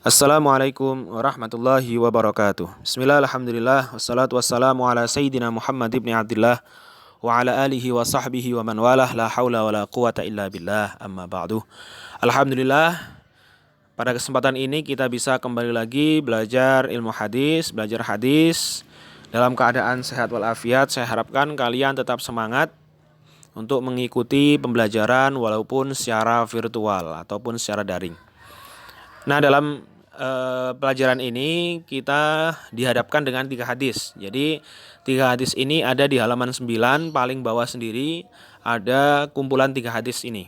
Assalamualaikum warahmatullahi wabarakatuh. Bismillah, alhamdulillah, wassalatu wassalamu ala sayyidina Muhammad ibn Abdullah wa ala alihi wa sahbihi wa man walah, la hawla wa la quwata illa billah, amma ba'du. Alhamdulillah, pada kesempatan ini kita bisa kembali lagi belajar ilmu hadis, belajar hadis dalam keadaan sehat walafiat. Saya harapkan kalian tetap semangat untuk mengikuti pembelajaran walaupun secara virtual ataupun secara daring. Nah, dalam pelajaran ini kita dihadapkan dengan 3 hadis. Jadi 3 hadis ini ada di halaman 9, paling bawah sendiri ada kumpulan 3 hadis ini.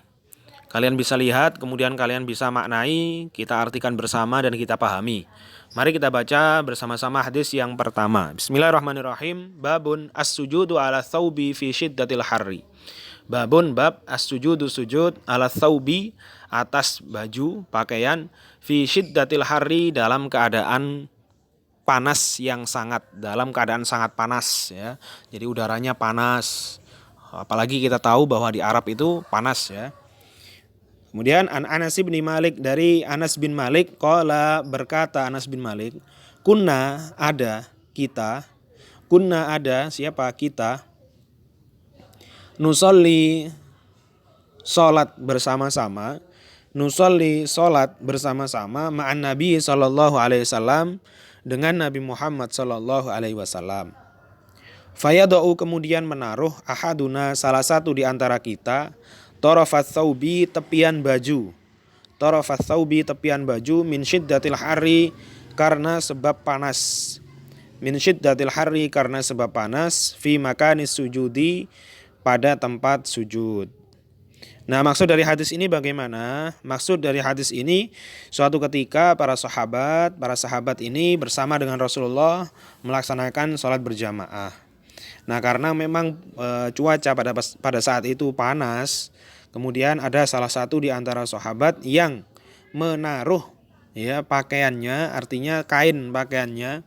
Kalian bisa lihat, kemudian kalian bisa maknai, kita artikan bersama dan kita pahami. Mari kita baca bersama-sama hadis yang pertama. Bismillahirrahmanirrahim. Babun as-sujudu ala thawbi fi syiddatil harri. Babun bab as-sujudu sujud ala thawbi atas baju, pakaian, fi syiddatil harri dalam keadaan panas dalam keadaan sangat panas ya. Jadi udaranya panas. Apalagi kita tahu bahwa di Arab itu panas ya. Kemudian Anas bin Malik, dari Anas bin Malik, qala, berkata Anas bin Malik, kunna ada siapa kita, nusolli solat bersama-sama ma'an Nabi sallallahu alaihi wasallam, dengan Nabi Muhammad sallallahu alaihi wasallam. Fayadau, kemudian menaruh, ahaduna, salah satu di antara kita, tarafat thawbi, tepian baju, min syiddatil harri, karena sebab panas, fi makanis sujudi, pada tempat sujud. Nah, maksud dari hadis ini bagaimana? Maksud dari hadis ini, suatu ketika para sahabat ini bersama dengan Rasulullah melaksanakan sholat berjamaah. Nah, karena memang cuaca pada saat itu panas, kemudian ada salah satu di antara sahabat yang menaruh ya pakaiannya, artinya kain pakaiannya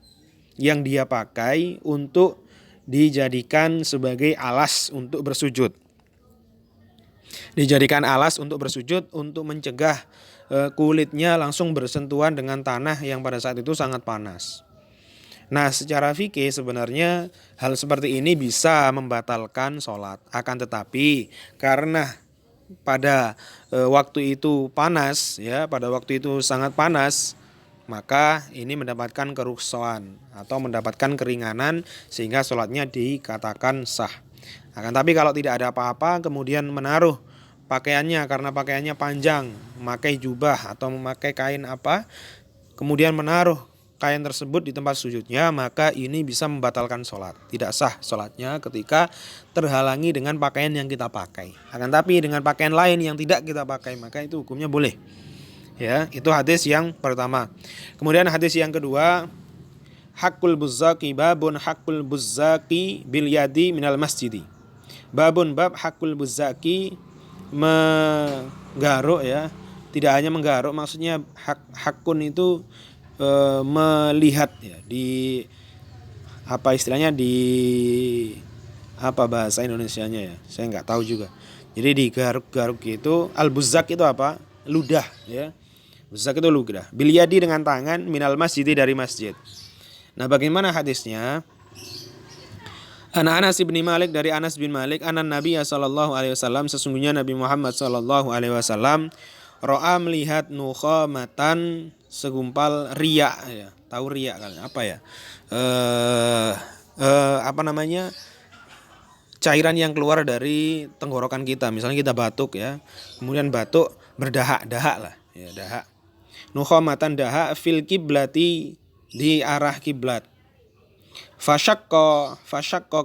yang dia pakai untuk dijadikan sebagai alas untuk bersujud. Untuk mencegah kulitnya langsung bersentuhan dengan tanah yang pada saat itu sangat panas. Nah, secara fikih sebenarnya hal seperti ini bisa membatalkan sholat. Akan tetapi karena pada waktu itu sangat panas, maka ini mendapatkan kerukhsaan atau mendapatkan keringanan sehingga sholatnya dikatakan sah. Akan tapi kalau tidak ada apa-apa kemudian menaruh pakaiannya karena pakaiannya panjang, memakai jubah atau memakai kain kemudian menaruh kain tersebut di tempat sujudnya, maka ini bisa membatalkan sholat. Tidak sah sholatnya ketika terhalangi dengan pakaian yang kita pakai. Akan tapi dengan pakaian lain yang tidak kita pakai, maka itu hukumnya boleh. Ya, itu hadis yang pertama. Kemudian hadis yang kedua, hakul buzzaqi, babun hakul buzzaqi bil yadi minal masjidi. Babun bab hakul buzzaqi, menggaruk ya. Tidak hanya menggaruk, maksudnya hakun itu melihat ya, di bahasa Indonesianya ya, saya nggak tahu juga. Jadi digaruk-garuk itu, al-buzzaq itu ludah ya. Buzzaq itu ludah. Bil yadi, dengan tangan, minal masjid, dari masjid. Nah, bagaimana hadisnya? Anas bin Malik, dari Anas bin Malik, anan Nabi sallallahu alaihi wasallam, sesungguhnya Nabi Muhammad sallallahu alaihi wasallam, ro'a, melihat, nukhamatan, segumpal riya ya. Tahu riya kan apa ya? Cairan yang keluar dari tenggorokan kita. Misalnya kita batuk ya. Kemudian batuk berdahak-dahak lah ya, dahak. Nukhamatan, dahak, fil kiblati, di arah kiblat. Fasyaqqa,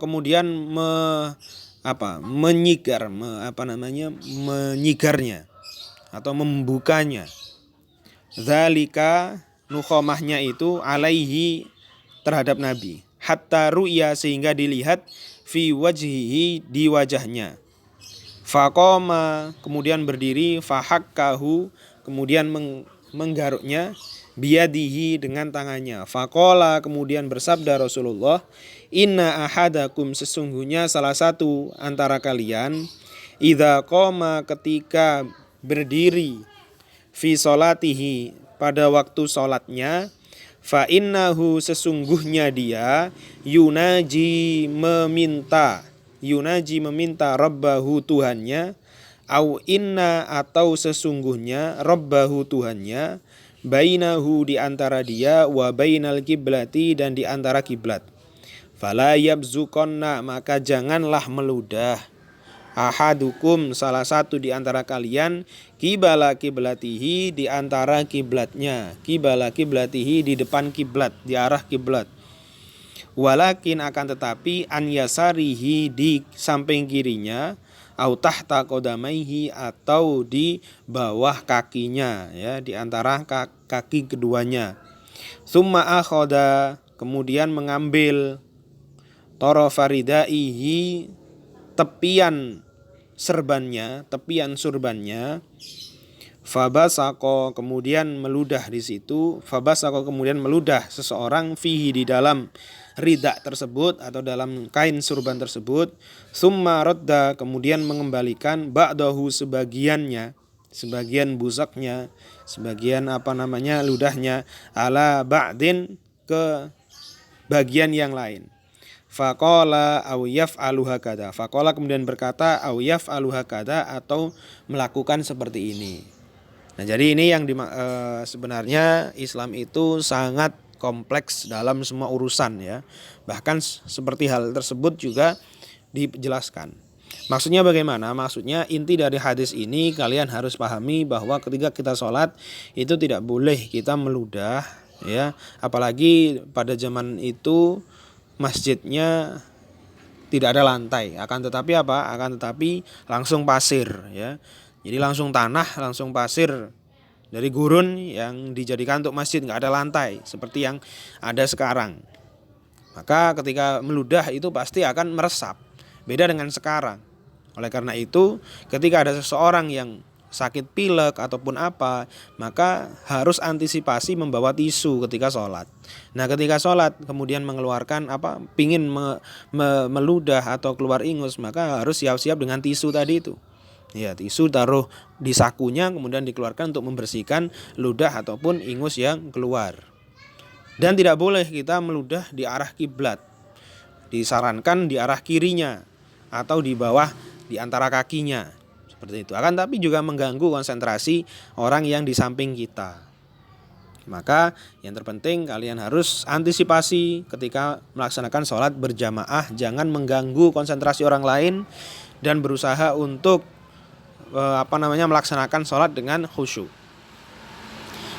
kemudian menyigarnya atau membukanya. Dzalika, nukhamahnya itu, alaihi, terhadap Nabi, hatta ru'ya, sehingga dilihat, fi wajhihi, di wajahnya. Faqama, kemudian berdiri, fahakkahu, kemudian menggaruknya, biyadihi, dengan tangannya. Faqala, kemudian bersabda Rasulullah, inna ahadakum, sesungguhnya salah satu antara kalian, idza qama, ketika berdiri, fi sholatihi, pada waktu sholatnya, fa innahu sesungguhnya dia yunaji meminta rabbahu Tuhannya, au inna atau sesungguhnya rabbahu Tuhannya, bainahu di antara dia, wa bainal kiblati dan di antara kiblat. Fala yabzuqonna maka janganlah meludah ahadukum salah satu di antara kalian, kibala kiblatihi di antara kiblatnya, kibala kiblatihi di depan kiblat, di arah kiblat. Walakin akan tetapi an yasarihi di samping kirinya, au tahta qadamaihi atau di bawah kakinya, ya, di antara kaki keduanya. Summa akhoda kemudian mengambil torofaridaihi tepian surbannya, fabasako kemudian meludah di situ, fabasako kemudian meludah seseorang fihi di dalam rida tersebut atau dalam kain surban tersebut, summa radda kemudian mengembalikan ba'dahu sebagiannya, sebagian busaknya, sebagian ludahnya, ala ba'din ke bagian yang lain. Faqala aw yaf'alu hakada. Faqala kemudian berkata aw yaf'alu hakada atau melakukan seperti ini. Nah, jadi ini yang sebenarnya Islam itu sangat kompleks dalam semua urusan, ya. Bahkan seperti hal tersebut juga dijelaskan. Maksudnya bagaimana? Maksudnya inti dari hadis ini kalian harus pahami bahwa ketika kita sholat itu tidak boleh kita meludah, ya. Apalagi pada zaman itu masjidnya tidak ada lantai, akan tetapi langsung pasir, ya. Jadi langsung tanah, langsung pasir dari gurun yang dijadikan untuk masjid, nggak ada lantai seperti yang ada sekarang. Maka ketika meludah itu pasti akan meresap, beda dengan sekarang. Oleh karena itu, ketika ada seseorang yang sakit pilek ataupun apa, maka harus antisipasi membawa tisu ketika sholat. Nah, ketika sholat kemudian mengeluarkan pingin meludah atau keluar ingus, maka harus siap-siap dengan tisu tadi itu. Ya, tisu taruh di sakunya kemudian dikeluarkan untuk membersihkan ludah ataupun ingus yang keluar. Dan tidak boleh kita meludah di arah kiblat. Disarankan di arah kirinya atau di bawah di antara kakinya. Seperti itu. Akan tapi juga mengganggu konsentrasi orang yang di samping kita. Maka yang terpenting kalian harus antisipasi ketika melaksanakan sholat berjamaah, jangan mengganggu konsentrasi orang lain dan berusaha untuk melaksanakan sholat dengan khusyuk.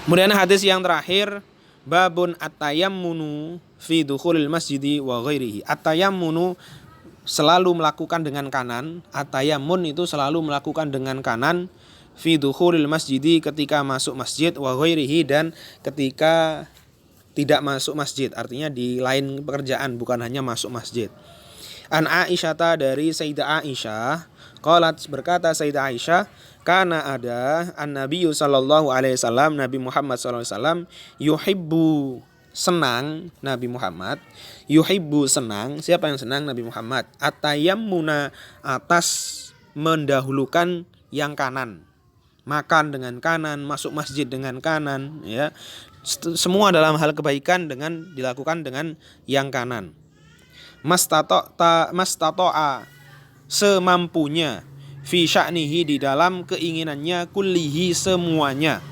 Kemudian hadis yang terakhir, babun at-tayammunu fi dukhulil masjidi wa ghairihi. At-tayammunu selalu melakukan dengan kanan, at-tayammun itu selalu melakukan dengan kanan, fi dukhulil masjidi ketika masuk masjid, wa ghairihi dan ketika tidak masuk masjid, artinya di lain pekerjaan, bukan hanya masuk masjid. An Aisyata dari Sayyidah Aisyah, qalat berkata Sayyidah Aisyah, kana ada an-nabiyyu sallallahu alaihi wasallam, Nabi Muhammad sallallahu alaihi wasallam, yuhibbu senang, Nabi Muhammad yuhibbu senang, siapa yang senang? Nabi Muhammad, at-tayammuna atas mendahulukan yang kanan, makan dengan kanan, masuk masjid dengan kanan, ya. Semua dalam hal kebaikan dengan dilakukan dengan yang kanan. Mastata'a semampunya, fi sya'nihi di dalam keinginannya, kullihi semuanya,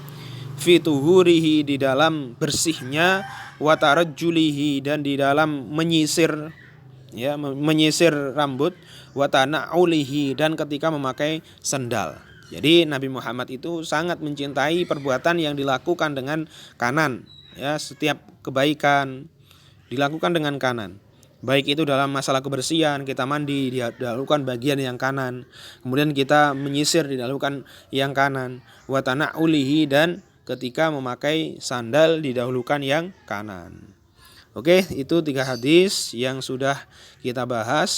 fi tuhurihi di dalam bersihnya, wa tarajjulihi dan di dalam menyisir, ya, menyisir rambut, wa tana'ulihi dan ketika memakai sandal. Jadi Nabi Muhammad itu sangat mencintai perbuatan yang dilakukan dengan kanan, ya. Setiap kebaikan dilakukan dengan kanan. Baik itu dalam masalah kebersihan, kita mandi dilakukan bagian yang kanan, kemudian kita menyisir dilakukan yang kanan, wa tana'ulihi dan ketika memakai sandal didahulukan yang kanan. Oke, itu 3 hadis yang sudah kita bahas.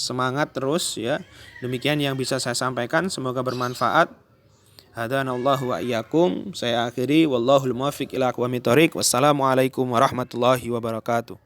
Semangat terus, ya. Demikian yang bisa saya sampaikan, semoga bermanfaat. Hadanallahu wa iyyakum. Saya akhiri, wallahul muwaffiq ila aqwamit thoriq. Wassalamualaikum warahmatullahi wabarakatuh.